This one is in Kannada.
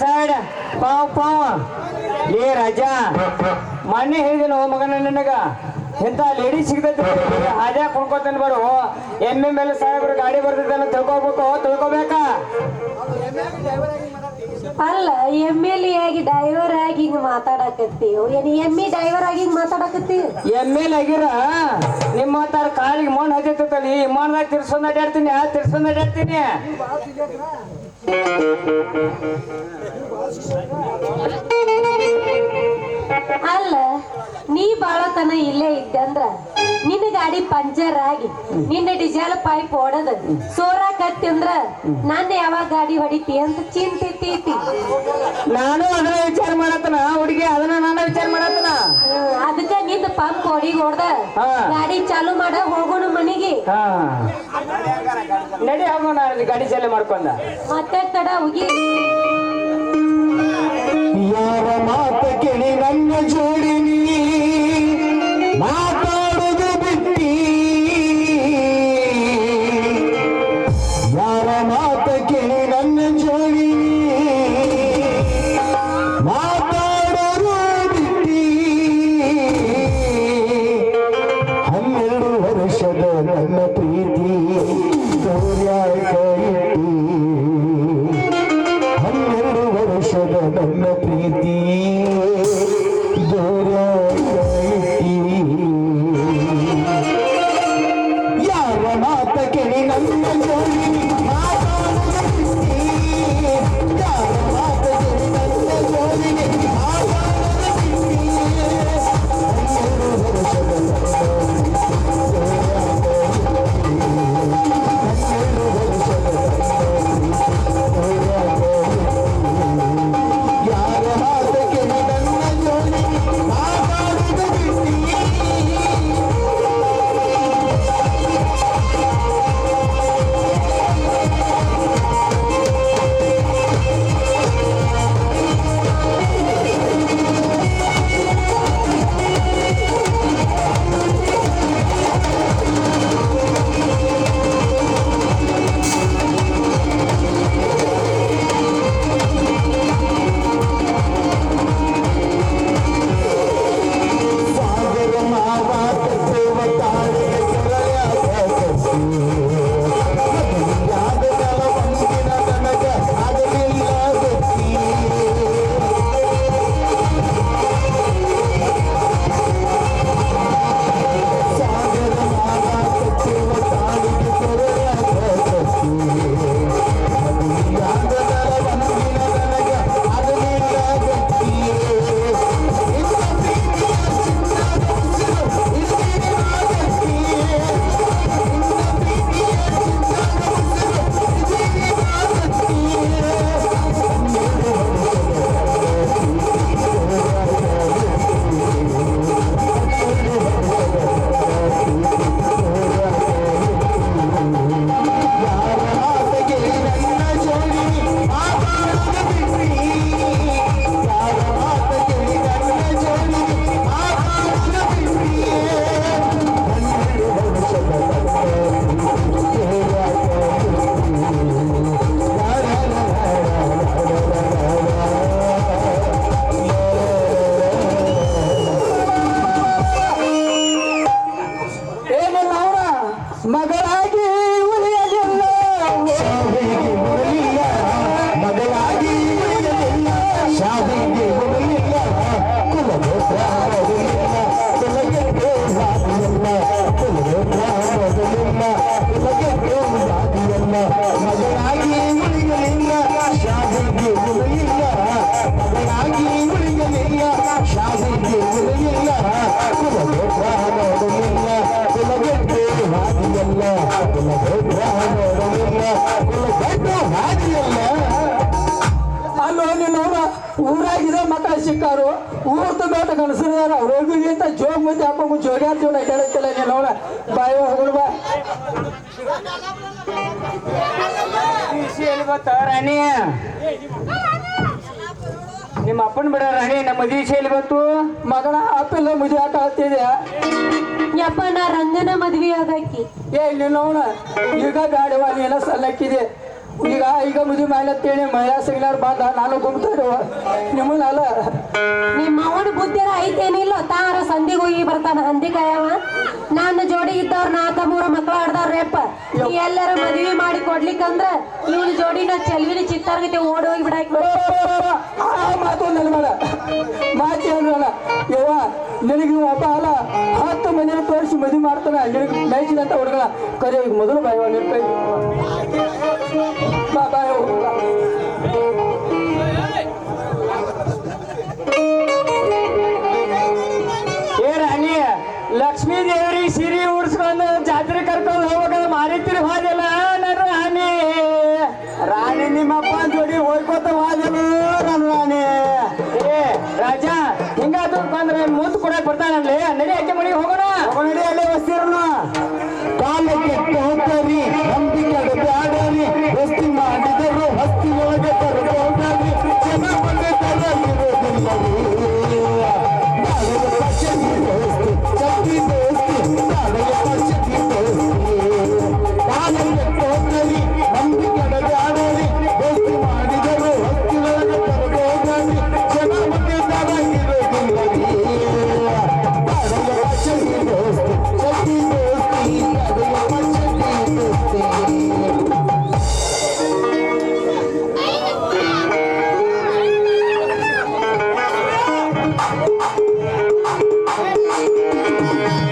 ಸೈಡ್ ಪಾವ್ ಪಾವ್ ಏ ರಾಜ ಮೊನ್ನೆ ಹೇಳಿದೆನು ಮಗನ ನಿನಗ ಎಂತ ಲೇಡಿ ಸಿಗ್ತೈತಿ ಹಾಜಾ ಕುಣ್ಕೋತೇನೆ ಬರು ಎಮ್ಮೆ ಮೇಲೆ ಸಾಹೇಬ್ರು ಗಾಡಿ ಬರ್ತಿದ್ದಾನೆ ತಿಳ್ಕೊಬೇಕಾ ಅಲ್ಲ ಎಮ್ಮೆಲಿ ಆಗಿ ಡ್ರೈವರ್ ಆಗಿ ಹಿಂಗ ಮಾತಾಡಕತ್ತೀವಿ ಏನ್ ಎಮ್ಮಿ ಡ್ರೈವರ್ ಆಗಿ ಹಿಂಗ ಮಾತಾಡಕತ್ತಿ ಎಮ್ಮೆಲ್ ಆಗಿರ ನಿಮ್ಮ ಮಾತಾಡ ಕಾಲಿಗೆ ಮಣ್ಣು ಹತ್ತೈತಲ್ಲಿ ವಿಮಾನದಾಗ ತಿರ್ಸ್ಕೊಂಡ್ ಅಡ್ಯಾಡ್ತೀನಿ ಅಲ್ಲ ನೀ ಬಾಳತನ ಇಲ್ಲೇ ಇದ್ದೆ ಅಂದ್ರ ನಿನ್ನ ಗಾಡಿ ಪಂಚರ್ ಆಗಿ ನಿನ್ನ ಡಿಸೇಲ್ ಪೈಪ್ ಹೊಡೆದ ಸೋರಾಕತ್ತಿ ಅಂದ್ರ ನಾನು ಯಾವಾಗ ಗಾಡಿ ಹೊಡಿತಿ ಅಂತ ಚಿಂತಿತಿ ನಾನು ಅದನ್ನ ವಿಚಾರ ಮಾಡತ್ತನ ಹುಡುಗಿ ಅದನ್ನ ನಾನು ವಿಚಾರ ಮಾಡತ್ತನ ಅದಕ್ಕ ನಿಂದ ಪಂಪ್ ಹೊಡ್ದ ಗಾಡಿ ಚಾಲು ಮಾಡ ಹೋಗೋಣ ಮನಿಗೆ ನಡಿ ಹೋಗೋಣ ಗಾಡಿ ಚಾಲು ಮಾಡ್ಕೊಂಡ ಮತ್ತೆ ತಡ ಹೋಗಿ ಯಾರ ಮಾತ ಕೇಳಿ ನನ್ನ ಜೋಡಿನಿ ಮಾತಾಡೋದು ಬಿಟ್ಟಿ ಯಾರ ಮಾತ ಕೇಳಿ ನನ್ನ ಜೋಡಿನಿ ಮಾತಾಡೋದು ಬಿಟ್ಟಿ 12 ವರ್ಷದ ನನ್ನ ಪ್ರೀತಿ ಗೌರ್ಯಾಕ ಇಟ್ಟಿ 12 ವರ್ಷದ ನನ್ನ ಪ್ರೀತಿ ಯಾರ ಮಾತ ಕೇಳಿ ನನ್ನ ಜೋಡಿ ಮಾತಾಡೋದು ಬಿಟ್ಟಿ ಯಾರ ಮಾತ ಕೇಳಿ ನನ್ನ ಜೋಡಿ ಮಾತಾಡೋದು ಬಿಟ್ಟಿ 12 ವರ್ಷದ ಯಾರ ಮಾತ ಕೇಳಿ ನನ್ನ ಜೋಡಿ ಮಾತಾಡೋದು ಬಿಟ್ಟಿ ಮಗಳಾಗಿ ಉಳಿಯಲಿಲ್ಲ ಶಾದಿಗೆ ಉಳಿಯಲಿಲ್ಲ ಮಗಳಾಗಿ ಉಳಿಯಲಿಲ್ಲ ಶಾದಿಗೆ ಉಳಿಯಲಿಲ್ಲ ಕುಲಗೋತ್ರ ಮೊದಲಿಲ್ಲ ಕುಲಗೆಟ್ಟು ಹಾದಿಯಲ್ಲ ಕುಲಗೋತ್ರ ಮೊದಲಿಲ್ಲ ಕುಲಗೆಟ್ಟು ಹಾದಿಯಲ್ಲ ಮಗಳಾಗಿ ಉಳಿಯಲಿಲ್ಲ ಶಾದಿಗೆ ಉಳಿಯಿಲ್ಲ ಮಗಳಾಗಿ ಉಳಿಯಲಿಲ್ಲ ಶಾದಿಗೆ ಉಳಿಯಿಲ್ಲ ಕುಲಗೋತ್ರ ಮೊದಲಿಲ್ಲ ಕುಲಗೆಟ್ಟು ಹಾದಿಯಲ್ಲ ಕುಲಗೋತ್ರ ಮೊದಲಿಲ್ಲ ಕುಲಗೆಟ್ಟು ಹಾದಿಯಲ್ಲ ಅಲ್ಲೋ ನೀನವ್ರ ಊರಾಗಿರೋ ಮಕ್ಕಳ ಸಿಕ್ಕಾರು ಊರ್ ತುಂಬೇಟ ಕನಸಿದಾರ ಹೋಗಿಗಿಂತ ಜೋಗ್ ಮುಂದೆ ಹಾಕೊಂಡು ಜೋಗ್ಯಾರ ಜೀವನ ಕೇಳುತ್ತಿಲ್ಲ ನೀನವ್ರ ಬಾಯಿ ಹೋಗೋಣ ಬಾ ಎಲ್ಲಿ ಗೊತ್ತ ರಾಣಿ ನಿಮ್ಮ ಅಪ್ಪನ ಬಿಡ ರಾಣಿ ನಮ್ಮ ಮದುವೆ ಎಲ್ಲಿ ಬಂತು ಮಗನ ಅಪ್ಪಿಲ್ಲ ಮದುವೆ ಹಾಕತ್ತಿದೆ ಯಪ್ಪ ನಾ ರಂಗನ ಮದ್ವಿ ಆದಾಕಿ ಏ ನೀನವ್ನ ಈಗ ಗಾಡಿವ ನೀನ ಸಲ್ಲಕ್ಕಿದೆ ಈಗ ಮದುವೆ ಮಾಡ್ಲತ್ತೇಳಿ ಮಹಿಳಾ ಸಂಘದವ್ರು ಬಂದ ನಾನು ಗುಮ್ತಾ ಇರುವ ನಿಮ್ಮನ್ನಲ್ಲ ನಿಮ್ಮ ಅವನ ಬುದ್ಧಿರ ಐತೇನಿಲ್ಲ ತಾರ ಸಂಧಿಗೆ ಹೋಗಿ ಬರ್ತಾನ ಹಂದಿ ಕಾಯವ ನನ್ನ ಜೋಡಿ ಇದ್ದವ್ರ ನಾಲ್ಕ ಮೂರ ಮಕ್ಳು ಆಡ್ದವ್ರೇಪ್ಪ ನೀ ಎಲ್ಲಾರ ಮದ್ವಿ ಮಾಡಿ ಕೊಡ್ಲಿಕ್ಕಂದ್ರ ಇವನ ಜೋಡಿನ ಚೆಲ್ವಿನ ಚಿತ್ತಾರ್ಗತೆ ಓಡಿ ಹೋಗಿ ಬಿಡಾಕ್ ಆ ಮಾತು ನನ್ನ ಬೇಡ ಮಾತಿ ಅಲ್ಲ ಯವ್ವ ನಿನಗೆ ಇವ ಒಬ್ಬ ಅಲ್ಲ 10 ಮಂದಿನ ತೋರಿಸಿ ಮದುವೆ ಮಾಡ್ತಾನ ನಿನಗೆ ನೈಸಿದಂತ ಹುಡುಗನ ಕರೆ ಈಗ ಮೊದಲು ಬಾಯವ ನಿನ್ ಕೈ ಬಾ ಬಾಯ್ ಏ ರಾಣಿ ಲಕ್ಷ್ಮೀ ದೇವ್ರಿಗೆ ಸಿರಿ ಉಡ್ಸ್ಕೊಂಡು ಜಾತ್ರೆ ಕರ್ಕೊಂಡು ಹೋಗ್ಬೇಕಂದ್ರೆ ಮಾರಿತಿರಿ ಹೋದಿಲ್ಲ ನನ್ನ ರಾಣಿ ರಾಣಿ ನಿಮ್ಮಪ್ಪ ಜೋಡಿ ಹೋಯ್ಕೋತ ವಾದಲು ನನ್ನ ರಾಣಿ. ಏ ರಾಜ ಹಿಂಗಾದ್ರು ಬಂದ್ರೆ ಮುತ್ತು ಕೊಡಕ್ ಬರ್ತಾನಲ್ಲಿ ನಡಿ ಅಜ್ಜ ಮನೆಗೆ ಹೋಗೋಣ ನಡಿ ಅಲ್ಲೇ ವಸ್ತಿರನು ಕಾಲಕ್ಕೆ ಹೋಗ್ತಾರಿ ನಂಬಿಕೆ ಬ್ಯಾಡರಿ ವಸ್ತಿ ಮಾಡಿದರು ಹಸ್ತಿ ಒಳಗೆ ಕರ್ಕೊಂಡ್ರಿ ಜನ ಬಂದೆ ಚಕ್ರಿ ದೋಸ್ತಿ ನಾಳೆಗೆ ಪಕ್ಷಿ ದೋಸ್ತಿ ಕಾಲಕ್ಕೆ ಹೋಗ್ತಾರಿ ನಂಬಿಕೆ ಬ್ಯಾಡರಿ ವಸ್ತಿ ಮಾಡಿದರು ಹಸ್ತಿ ಒಳಗೆ ಕರ್ಕೊಂಡ್ರಿ ಜನ ಬಂದೆ Thank you.